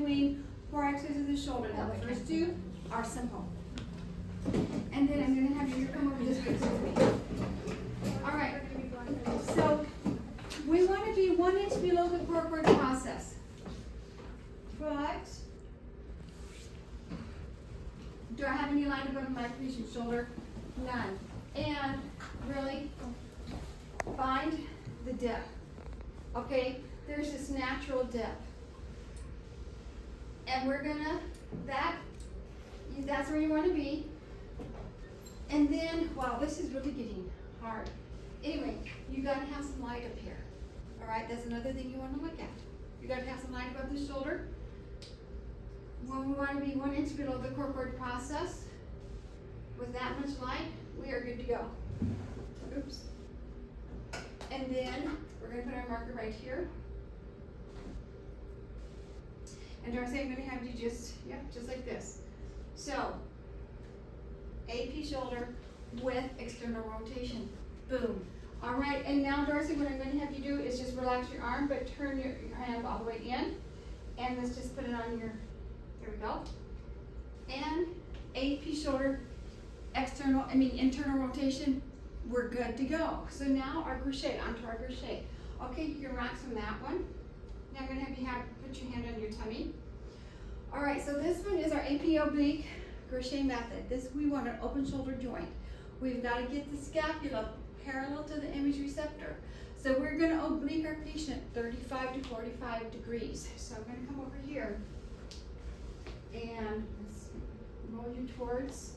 doing 4 exercises of the shoulder. Now the first 2 are simple. And then I'm gonna have you come over this way with me. All right, so we want to be 1 inch below the coracoid process. But, do I have any line above my patient shoulder? None. And really, find the dip. Okay, there's this natural dip. And we're gonna, that's where you want to be. And then, wow, this is really getting hard. Anyway, you gotta have some light up here. All right, that's another thing you want to look at. You gotta have some light above the shoulder. When we want to be 1 inch below the coracoid process, with that much light, we are good to go. Oops. And then we're gonna put our marker right here. And Darcy, I'm gonna have you just like this. So, AP shoulder with external rotation. Boom. All right, and now Darcy, what I'm going to have you do is just relax your arm, but turn your hand all the way in. And let's just put it on your, there we go. And AP shoulder, internal rotation, we're good to go. So now our crochet, onto our crochet. Okay, you can relax from that one. Now I'm going to have you put your hand on your tummy. All right, so this one is our AP oblique crochet method. This, we want an open shoulder joint. We've got to get the scapula parallel to the image receptor. So we're going to oblique our patient 35 to 45 degrees. So I'm going to come over here and let's roll you towards.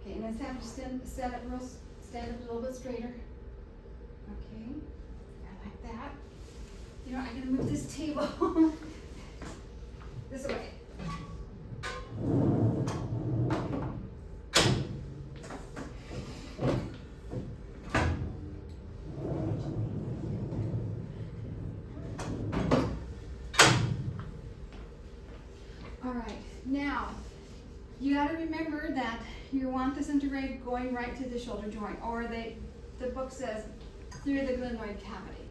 Okay, and let's have you stand up a little bit straighter. Okay, I like that. You know, I'm going to move this table this way. All right, now you got to remember that you want the center ray going right to the shoulder joint, or the book says through the glenoid cavity.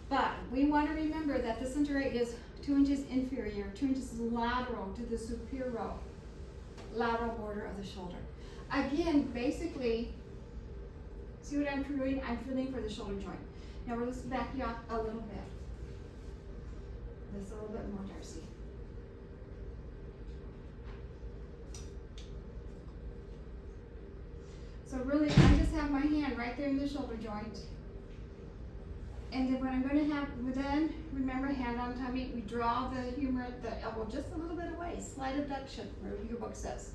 But we want to remember that the center ray is 2 inches inferior, 2 inches lateral to the superior lateral border of the shoulder. Again, basically, see what I'm doing? I'm feeling for the shoulder joint. Now we're just back you up a little bit. Just a little bit more, Darcy. So really, I just have my hand right there in the shoulder joint. And then what I'm going to have, remember, hand on tummy, we draw the humor at the elbow just a little bit away. Slight abduction, where your book says.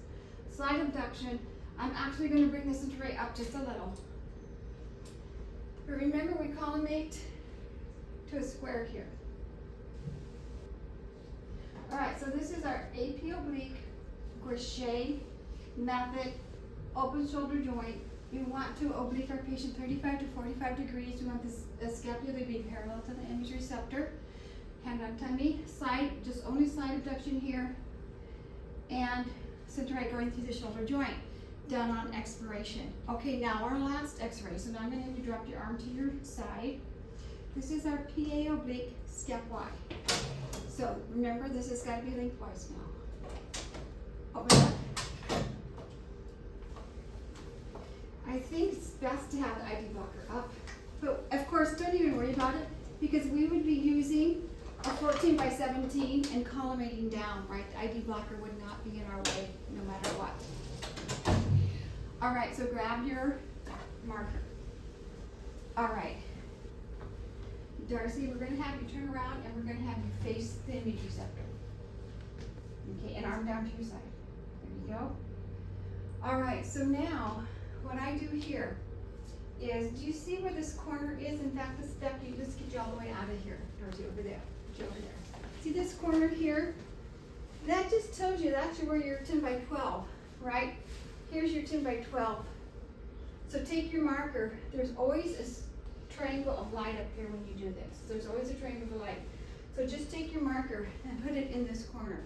Slight abduction. I'm actually going to bring the center ray up just a little. But remember, we collimate to a square here. All right, so this is our AP oblique crochet method, open shoulder joint. We want to oblique our patient 35 to 45 degrees. We want the scapula to be parallel to the image receptor. Hand on tummy, just only slight abduction here. And center right going through the shoulder joint. Done on expiration. Okay, now our last x-ray. So now I'm going to have you drop your arm to your side. This is our PA oblique step Y. So remember, this has got to be lengthwise now. Open up. I think it's best to have the ID blocker up, but of course don't even worry about it, because we would be using a 14 by 17 and collimating down, right? The ID blocker would not be in our way no matter what. All right, so grab your marker. All right, Darcy, we're going to have you turn around and we're going to have you face the image receptor. Okay, and arm down to your side. There you go. All right, so now what I do here is, do you see where this corner is? In fact, this step, let's get you all the way out of here, Dorothy, over there, over there. See this corner here? That just tells you that's where your 10 by 12, right? Here's your 10 by 12. So take your marker. There's always a triangle of light up here when you do this. There's always a triangle of light. So just take your marker and put it in this corner.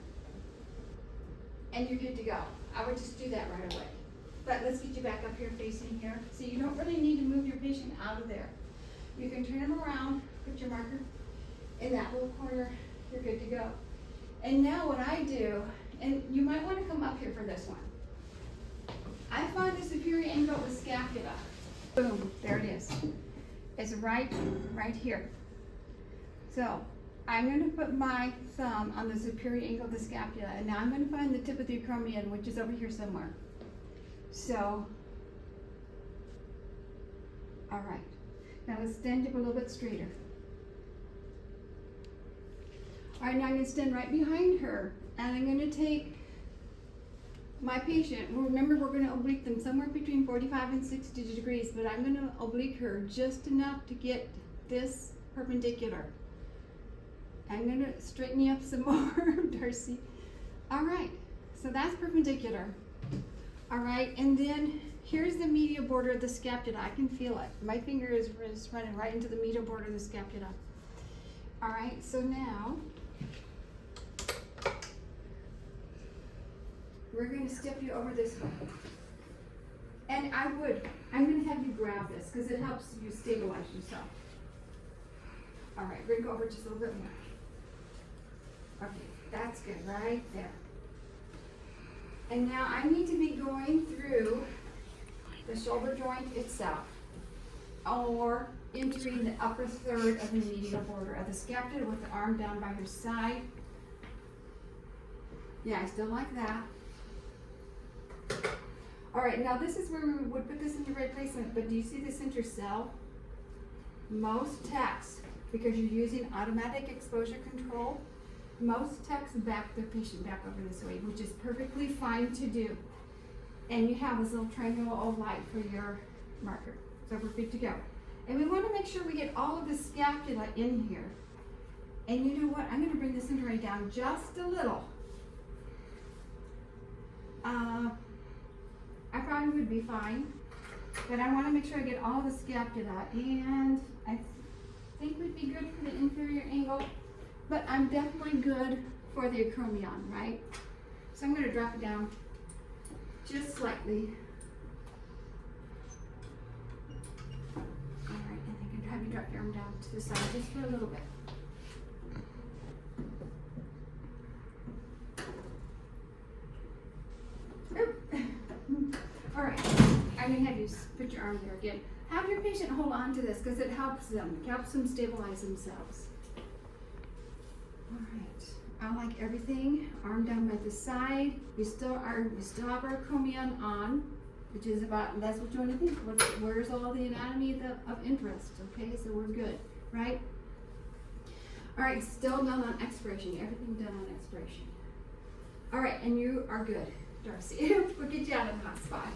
And you're good to go. I would just do that right away. But let's get you back up here facing here. So you don't really need to move your patient out of there. You can turn them around, put your marker in that little corner, you're good to go. And now what I do, and you might want to come up here for this one. I find the superior angle of the scapula. Boom, there it is. It's right here. So I'm going to put my thumb on the superior angle of the scapula, and now I'm going to find the tip of the acromion, which is over here somewhere. So, all right. Now let's stand up a little bit straighter. All right, now I'm going to stand right behind her, and I'm going to take my patient. Remember, we're going to oblique them somewhere between 45 and 60 degrees, but I'm going to oblique her just enough to get this perpendicular. I'm going to straighten you up some more, Darcy. All right, so that's perpendicular. All right, and then here's the medial border of the scapula. I can feel it. My finger is running right into the medial border of the scapula. All right, so now we're going to step you over this way. And I'm going to have you grab this because it helps you stabilize yourself. All right, we're going to go over just a little bit more. Okay, that's good, right there. And now I need to be going through the shoulder joint itself, or entering the upper third of the medial border of the scapula with the arm down by her side. Yeah, I still like that. All right, now this is where we would put this in the right placement, but do you see this intercell? Most techs, because you're using automatic exposure control, most techs back their patient back over this way, which is perfectly fine to do. And you have this little triangle of light for your marker. So we're good to go. And we want to make sure we get all of the scapula in here. And you know what? I'm going to bring this right down just a little. I probably would be fine, but I want to make sure I get all the scapula, and I think would be good for the inferior angle, but I'm definitely good for the acromion, right? So I'm going to drop it down just slightly. All right, and I can have you drop your arm down to the side just for a little bit. All right, I'm going to have you put your arm there again. Have your patient hold on to this because it helps them stabilize themselves. All right, I like everything. Arm down by the side. We still have our acromion on, which is about, that's what you want to think. Where's all the anatomy of interest? Okay, so we're good, right? All right, still done on expiration. Everything done on expiration. All right, and you are good, Darcy. We'll get you out of the hot spot.